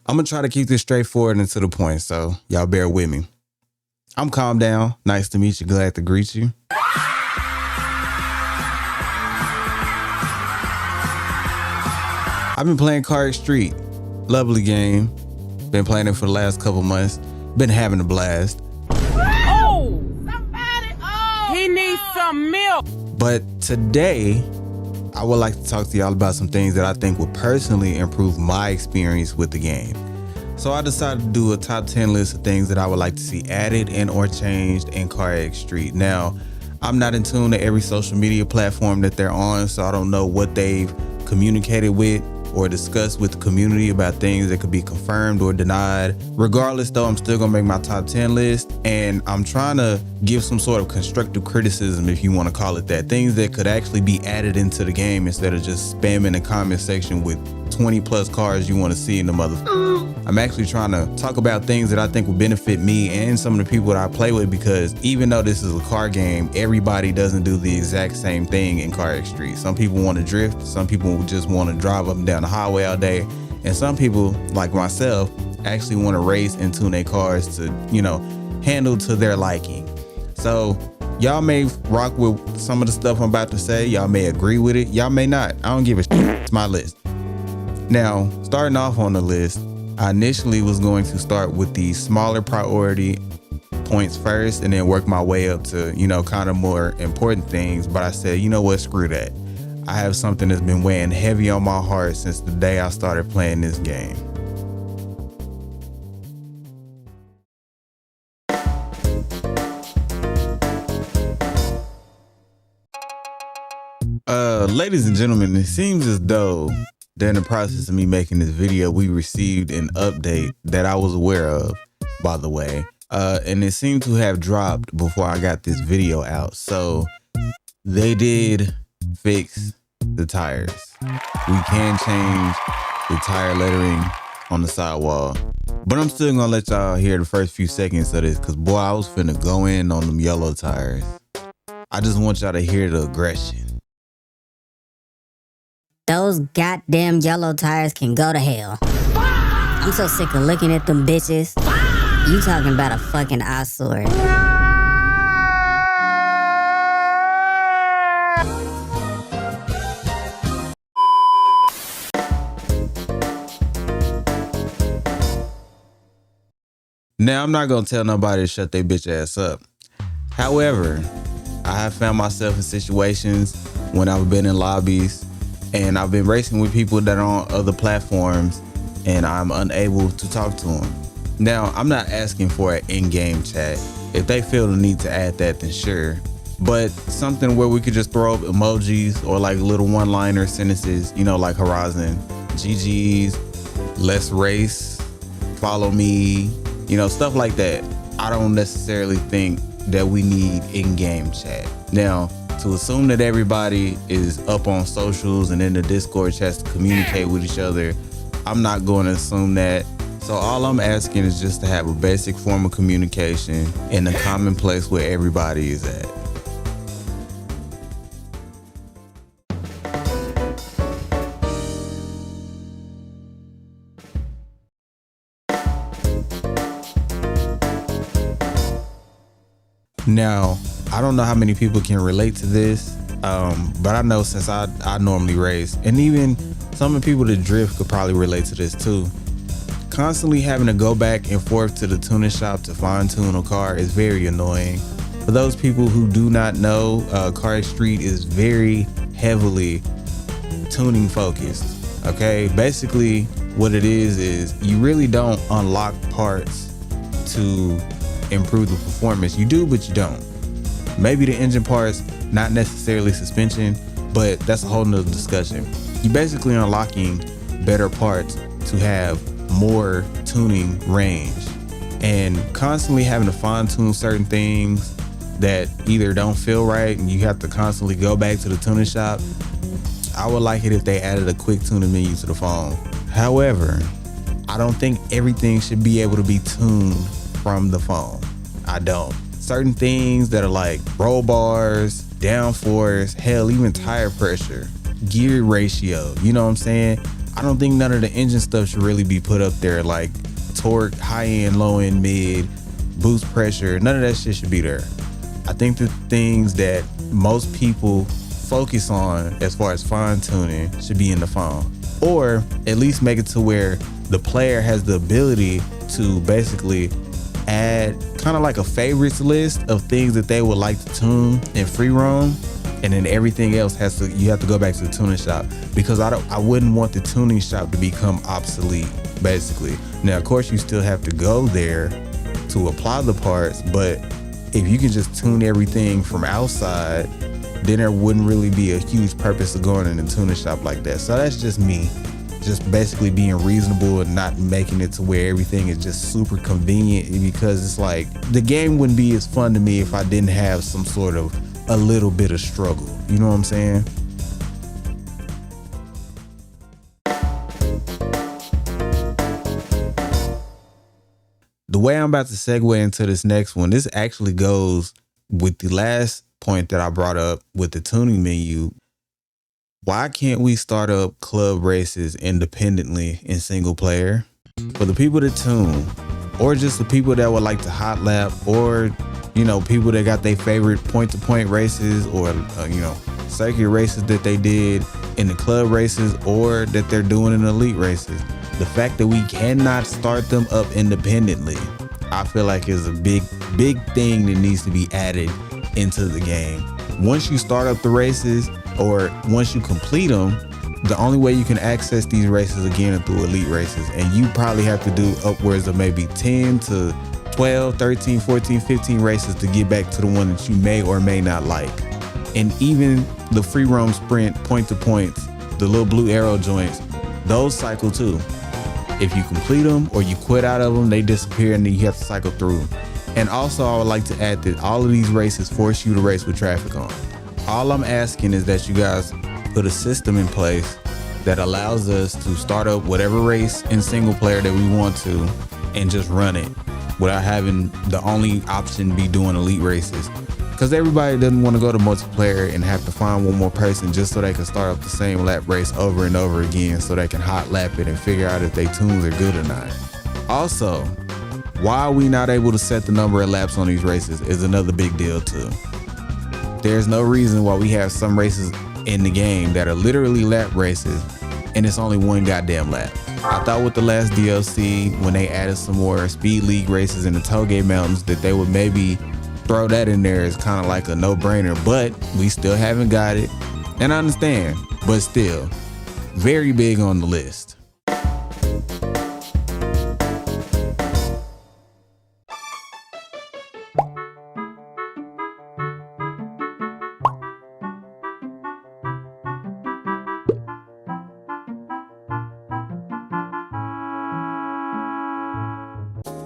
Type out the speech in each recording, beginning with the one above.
I'm gonna try to keep this straightforward and to the point, so y'all bear with me. I'm Calm Down. Nice to meet you. Glad to greet you. I've been playing CarX Street. Lovely game. Been playing it for the last couple months. Been having a blast. Oh! Somebody! Oh! He needs some milk! But today, I would like to talk to y'all about some things that I think would personally improve my experience with the game. So I decided to do a top 10 list of things that I would like to see added and or changed in CarX Street. Now, I'm not in tune to every social media platform that they're on, so I don't know what they've communicated with or discussed with the community about things that could be confirmed or denied. Regardless though, I'm still gonna make my top 10 list, and I'm trying to give some sort of constructive criticism, if you want to call it that. Things that could actually be added into the game instead of just spamming the comment section with 20 plus cars you want to see in the motherfucker. I'm actually trying to talk about things that I think will benefit me and some of the people that I play with, because even though this is a car game, everybody doesn't do the exact same thing in CarX Street. Some people want to drift, some people just want to drive up and down the highway all day, and some people, like myself, actually want to race and tune their cars to, handle to their liking. So y'all may rock with some of the stuff I'm about to say. Y'all may agree with it. Y'all may not. I don't give a shit. It's my list. Now, starting off on the list, I initially was going to start with the smaller priority points first and then work my way up to, kind of more important things. But I said, you know what, screw that. I have something that's been weighing heavy on my heart since the day I started playing this game. Ladies and gentlemen, it seems as though during the process of me making this video, we received an update that I was aware of, by the way, and it seemed to have dropped before I got this video out. So they did fix the tires. We can change the tire lettering on the sidewall, but I'm still gonna let y'all hear the first few seconds of this, because boy, I was finna go in on them yellow tires. I just want y'all to hear the aggression. Those goddamn yellow tires can go to hell. I'm so sick of looking at them bitches. You talking about a fucking eyesore. Now, I'm not gonna tell nobody to shut their bitch ass up. However, I have found myself in situations when I've been in lobbies and I've been racing with people that are on other platforms and I'm unable to talk to them. Now, I'm not asking for an in-game chat. If they feel the need to add that, then sure. But something where we could just throw up emojis or like little one-liner sentences, like Horizon, GG's, let's race, follow me, stuff like that. I don't necessarily think that we need in-game chat. Now, to assume that everybody is up on socials and in the Discord chats to communicate with each other, I'm not going to assume that. So all I'm asking is just to have a basic form of communication in a common place where everybody is at. Now, I don't know how many people can relate to this, but I know since I normally race, and even some of the people that drift could probably relate to this too. Constantly having to go back and forth to the tuning shop to fine tune a car is very annoying. For those people who do not know, CarX Street is very heavily tuning focused. Okay, basically what it is you really don't unlock parts to improve the performance. You do, but you don't. Maybe the engine parts, not necessarily suspension, but that's a whole nother discussion. You're basically unlocking better parts to have more tuning range, and constantly having to fine tune certain things that either don't feel right and you have to constantly go back to the tuning shop. I would like it if they added a quick tuning menu to the phone. However, I don't think everything should be able to be tuned from the phone. I don't. Certain things that are like roll bars, downforce, hell, even tire pressure, gear ratio, you know what I'm saying? I don't think none of the engine stuff should really be put up there, like torque, high end, low end, mid, boost pressure. None of that shit should be there. I think the things that most people focus on as far as fine tuning should be in the phone, or at least make it to where the player has the ability to basically add kind of like a favorites list of things that they would like to tune in free roam, and then everything else you have to go back to the tuning shop, because I wouldn't want the tuning shop to become obsolete basically. Now of course you still have to go there to apply the parts, but if you can just tune everything from outside, then there wouldn't really be a huge purpose of going in the tuning shop like that. So that's just me, just basically being reasonable and not making it to where everything is just super convenient, because it's like the game wouldn't be as fun to me if I didn't have some sort of a little bit of struggle. You know what I'm saying? The way I'm about to segue into this next one, this actually goes with the last point that I brought up with the tuning menu. Why can't we start up club races independently in single player? For the people that tune, or just the people that would like to hot lap, or, you know, people that got their favorite point-to-point races, or, circuit races that they did in the club races, or that they're doing in elite races. The fact that we cannot start them up independently, I feel like is a big thing that needs to be added into the game. Once you start up the races, or once you complete them, the only way you can access these races again are through elite races, and you probably have to do upwards of maybe 10 to 12, 13, 14, 15 races to get back to the one that you may or may not like. And even the free roam sprint point to points, the little blue arrow joints, those cycle too. If you complete them or you quit out of them, they disappear and then you have to cycle through them. And also I would like to add that all of these races force you to race with traffic on. All I'm asking is that you guys put a system in place that allows us to start up whatever race in single player that we want to and just run it without having the only option be doing elite races. Because everybody doesn't want to go to multiplayer and have to find one more person just so they can start up the same lap race over and over again, so they can hot lap it and figure out if their tunes are good or not. Also, why are we not able to set the number of laps on these races is another big deal too. There's no reason why we have some races in the game that are literally lap races and it's only one goddamn lap. I thought with the last DLC, when they added some more speed league races in the Tollgate Mountains, that they would maybe throw that in there as kind of like a no-brainer, but we still haven't got it. And I understand, but still, very big on the list.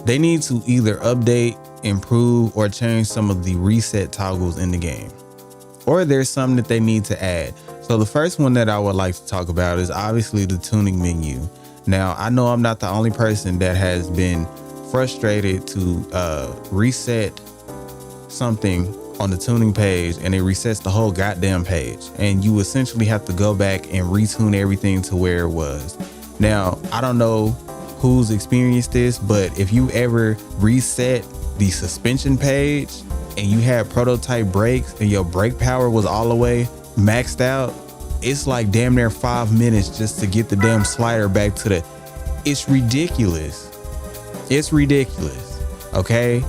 They need to either update, improve, or change some of the reset toggles in the game. Or there's something that they need to add. So the first one that I would like to talk about is obviously the tuning menu. Now, I know I'm not the only person that has been frustrated to reset something on the tuning page and it resets the whole goddamn page. And you essentially have to go back and retune everything to where it was. Now, I don't know who's experienced this, but if you ever reset the suspension page and you had prototype brakes and your brake power was all the way maxed out, it's like damn near 5 minutes just to get the damn slider back to the, it's ridiculous. It's ridiculous. Okay.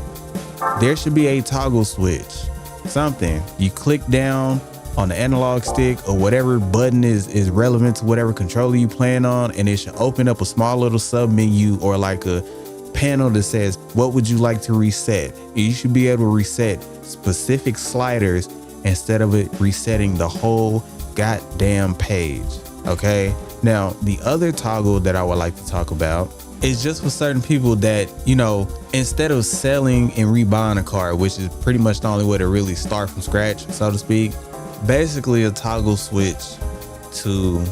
There should be a toggle switch, something you click down on the analog stick or whatever button is relevant to whatever controller you plan on, and it should open up a small little sub menu or like a panel that says, what would you like to reset? You should be able to reset specific sliders instead of it resetting the whole goddamn page. Okay. Now, the other toggle that I would like to talk about is just for certain people that, you know, instead of selling and rebuying a car, which is pretty much the only way to really start from scratch, so to speak, basically a toggle switch to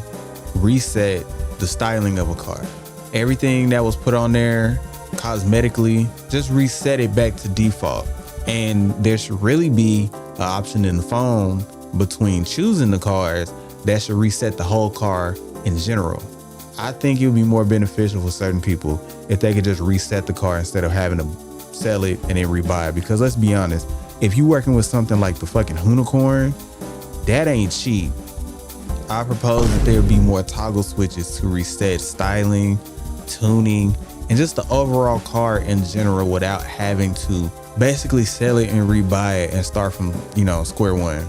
reset the styling of a car. Everything that was put on there cosmetically, just reset it back to default. And there should really be an option in the phone between choosing the cars that should reset the whole car in general. I think it would be more beneficial for certain people if they could just reset the car instead of having to sell it and then rebuy it. Because let's be honest, if you working with something like the fucking unicorn, that ain't cheap. I propose that there be more toggle switches to reset styling, tuning, and just the overall car in general without having to basically sell it and rebuy it and start from, square one.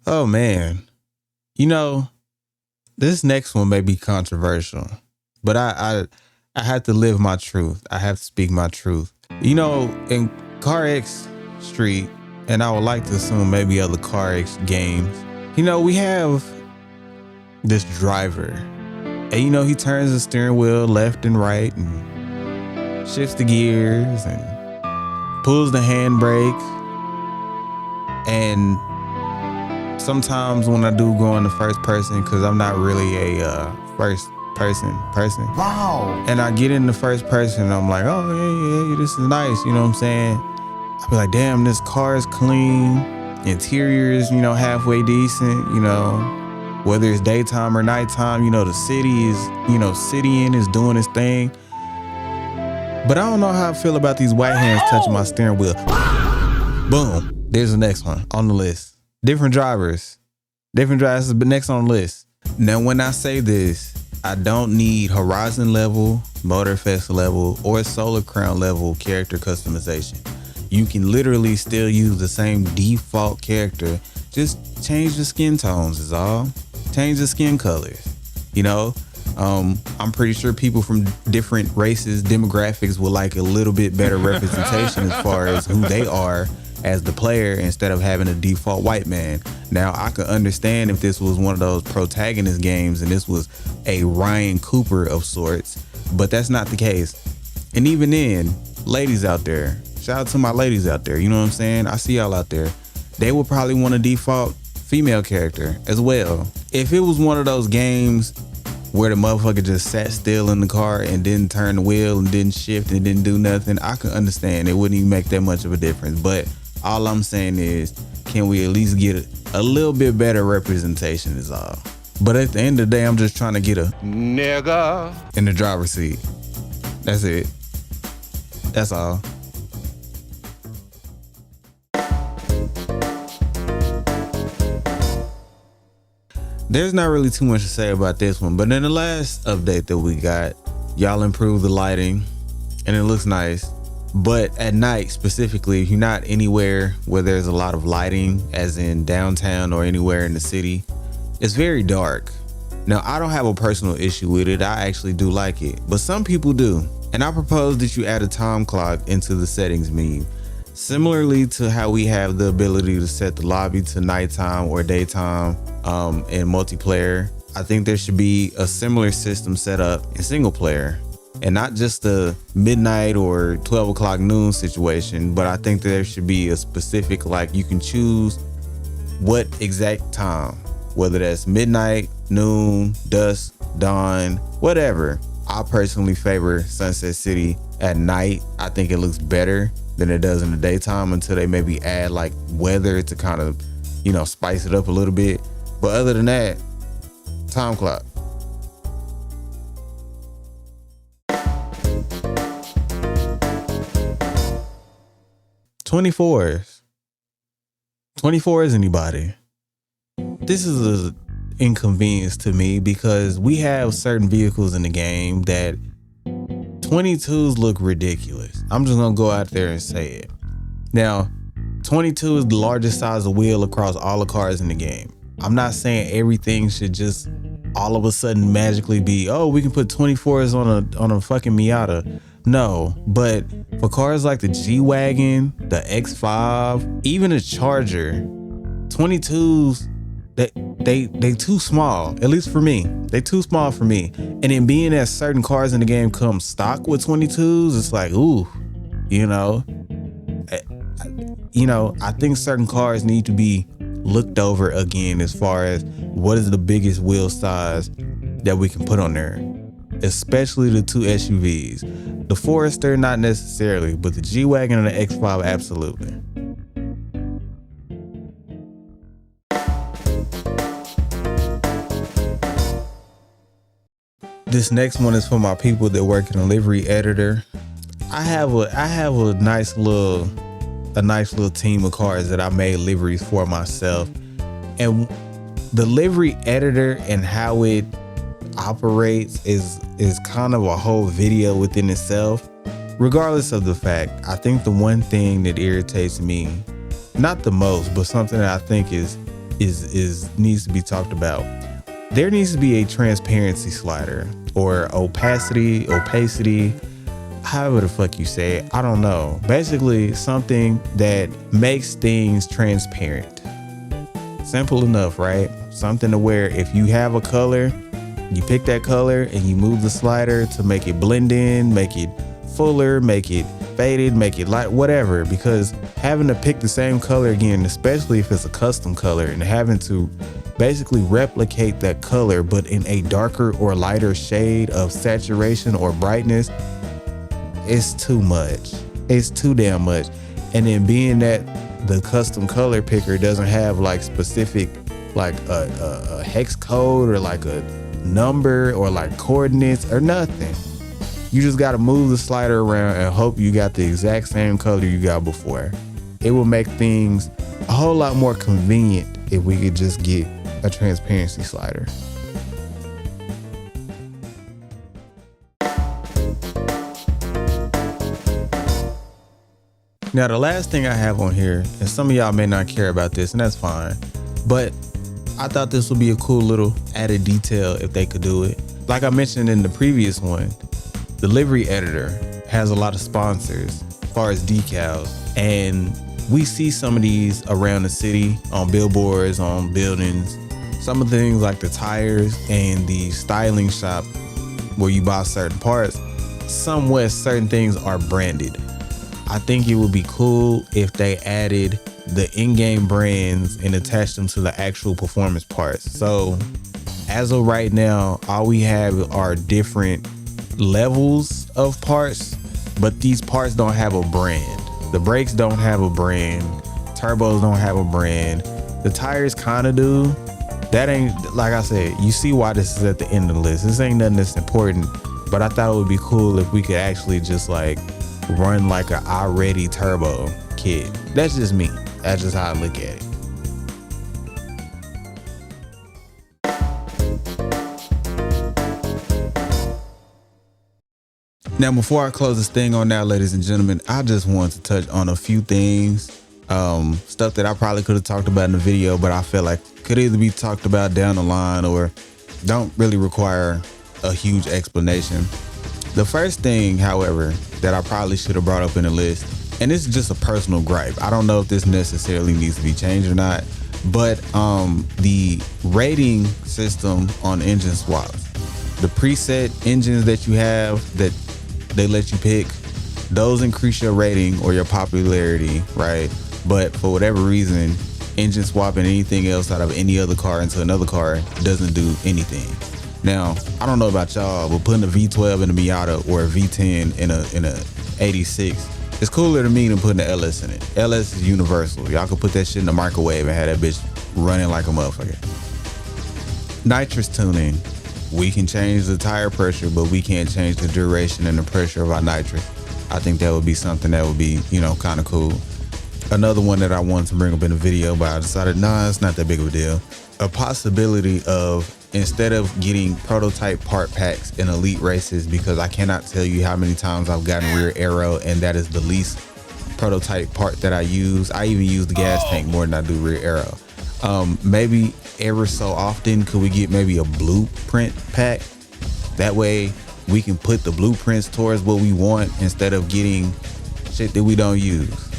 Oh man, this next one may be controversial, but I have to live my truth. I have to speak my truth. In CarX Street, and I would like to assume maybe other CarX games, we have this driver, and he turns the steering wheel left and right and shifts the gears and pulls the handbrake. And sometimes when I do go in the first person, because I'm not really a first person. Wow. And I get in the first person and I'm like, oh, yeah, this is nice. You know what I'm saying? I be like, damn, this car is clean. Interior is, halfway decent, whether it's daytime or nighttime, the city is, citying is doing its thing. But I don't know how I feel about these white hands touching my steering wheel. Boom. There's the next one on the list. Different drivers is next on the list. Now, when I say this, I don't need Horizon level, Motorfest level, or Solar Crown level character customization. You can literally still use the same default character, just change the skin tones is all. Change the skin colors. I'm pretty sure people from different races, demographics will like a little bit better representation as far as who they are as the player instead of having a default white man. Now, I could understand if this was one of those protagonist games and this was a Ryan Cooper of sorts, but that's not the case. And even then, ladies out there, shout out to my ladies out there, you know what I'm saying? I see y'all out there. They would probably want a default female character as well. If it was one of those games where the motherfucker just sat still in the car and didn't turn the wheel and didn't shift and didn't do nothing, I could understand. It wouldn't even make that much of a difference. But all I'm saying is, can we at least get a little bit better representation is all. But at the end of the day, I'm just trying to get a nigga in the driver's seat. That's it. That's all. There's not really too much to say about this one, but in the last update that we got, y'all improved the lighting and it looks nice. But at night specifically, if you're not anywhere where there's a lot of lighting, as in downtown or anywhere in the city, it's very dark. Now, I don't have a personal issue with it. I actually do like it, but some people do. And I propose that you add a time clock into the settings menu. Similarly to how we have the ability to set the lobby to nighttime or daytime in multiplayer, I think there should be a similar system set up in single player. And not just a midnight or 12 o'clock noon situation, but I think there should be a specific, like you can choose what exact time, whether that's midnight, noon, dusk, dawn, whatever. I personally favor Sunset City at night. I think it looks better than it does in the daytime until they maybe add like weather to kind of, spice it up a little bit. But other than that, time clock. $24s. $24s anybody. This is an inconvenience to me because we have certain vehicles in the game that 22s look ridiculous. I'm just gonna go out there and say it. Now, 22 is the largest size of wheel across all the cars in the game. I'm not saying everything should just all of a sudden magically be, oh, we can put 24s on a fucking Miata. No, but for cars like the G-Wagon, the X5, even a Charger, 22s, they too small, at least for me. They too small for me. And then being that certain cars in the game come stock with 22s, it's like, ooh, I think certain cars need to be looked over again as far as what is the biggest wheel size that we can put on there. Especially the two SUVs. The Forester, not necessarily, but the G-Wagon and the X5, absolutely. This next one is for my people that work in a livery editor. I have a nice little team of cars that I made liveries for myself. And the livery editor and how it operates is kind of a whole video within itself. Regardless of the fact, I think the one thing that irritates me, not the most, but something that I think is needs to be talked about. There needs to be a transparency slider or opacity, however the fuck you say it. I don't know. Basically something that makes things transparent. Simple enough, right? Something to where if you have a color, you pick that color and you move the slider to make it blend in, make it fuller, make it faded, make it light, whatever. Because having to pick the same color again, especially if it's a custom color, and having to basically replicate that color but in a darker or lighter shade of saturation or brightness, it's too much. It's too damn much. And then being that the custom color picker doesn't have like specific like a hex code or like a number or like coordinates or nothing. You just got to move the slider around and hope you got the exact same color you got before. It will make things a whole lot more convenient if we could just get a transparency slider. Now, the last thing I have on here, and some of y'all may not care about this, and that's fine, but I thought this would be a cool little added detail if they could do it. Like I mentioned in the previous one, the livery editor has a lot of sponsors as far as decals, and we see some of these around the city on billboards, on buildings. Some of the things like the tires and the styling shop where you buy certain parts, somewhere certain things are branded. I think it would be cool if they added the Ingame brands and attached them to the actual performance parts. So as of right now, all we have are different levels of parts, but these parts don't have a brand. The brakes don't have a brand. Turbos don't have a brand. The tires kind of do. That ain't, like I said, you see why this is at the end of the list. This ain't nothing that's important, but I thought it would be cool if we could actually just like run like a already turbo kit. That's just me. That's just how I look at it. Now, before I close this thing on now, ladies and gentlemen, I just want to touch on a few things, stuff that I probably could have talked about in the video, but I feel like could either be talked about down the line or don't really require a huge explanation. The first thing, however, that I probably should have brought up in the list, and this is just a personal gripe. I don't know if this necessarily needs to be changed or not, but the rating system on engine swaps, the preset engines that you have that they let you pick, those increase your rating or your popularity, right? But for whatever reason, engine swapping anything else out of any other car into another car doesn't do anything. Now, I don't know about y'all, but putting a V12 in a Miata or a V10 in a 86, it's cooler to me than putting an LS in it. LS is universal. Y'all can put that shit in the microwave and have that bitch running like a motherfucker. Nitrous tuning. We can change the tire pressure, but we can't change the duration and the pressure of our nitrous. I think that would be something that would be, kind of cool. Another one that I wanted to bring up in the video, but I decided, nah, it's not that big of a deal. A possibility of, instead of getting prototype part packs in elite races, because I cannot tell you how many times I've gotten rear aero, and that is the least prototype part that I use. I even use the gas tank more than I do rear aero. Maybe ever so often could we get maybe a blueprint pack? That way we can put the blueprints towards what we want instead of getting shit that we don't use.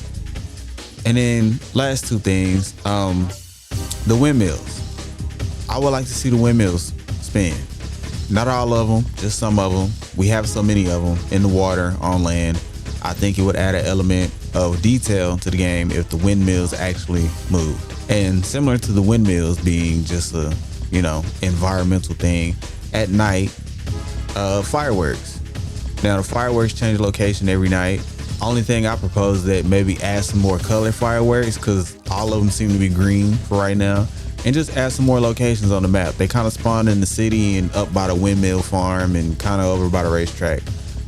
And then last two things, the windmills. I would like to see the windmills spin. Not all of them, just some of them. We have so many of them in the water, on land. I think it would add an element of detail to the game if the windmills actually moved. And similar to the windmills being just a, environmental thing, at night, fireworks. Now the fireworks change location every night. Only thing I propose is that maybe add some more color fireworks, because all of them seem to be green for right now. and just add some more locations on the map. They kind of spawn in the city and up by the windmill farm and kind of over by the racetrack.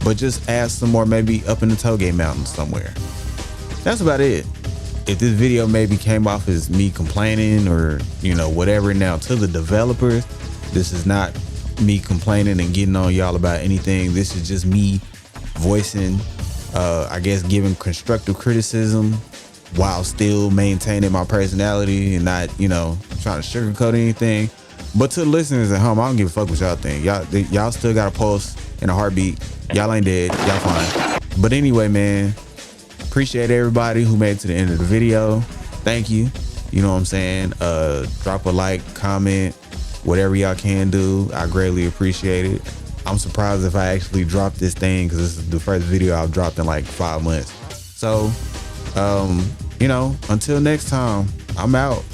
But just add some more, maybe up in the Tollgate Mountains somewhere. That's about it. If this video maybe came off as me complaining or, you know, whatever, now to the developers, this is not me complaining and getting on y'all about anything. This is just me voicing, I guess, giving constructive criticism while still maintaining my personality and not, you know, trying to sugarcoat anything. But to the listeners at home, I don't give a fuck what y'all think. Y'all still got a pulse and a heartbeat. Y'all ain't dead. Y'all fine. But anyway, man, appreciate everybody who made it to the end of the video. Thank you. You know what I'm saying? Drop a like, comment, whatever y'all can do. I greatly appreciate it. I'm surprised if I actually dropped this thing, because this is the first video I've dropped in like 5 months. So, you know, until next time, I'm out.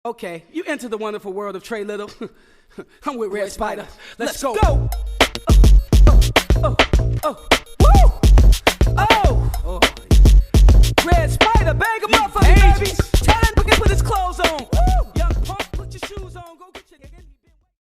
Okay, you enter the wonderful world of Trey Little. I'm with Red Spider. Let's go.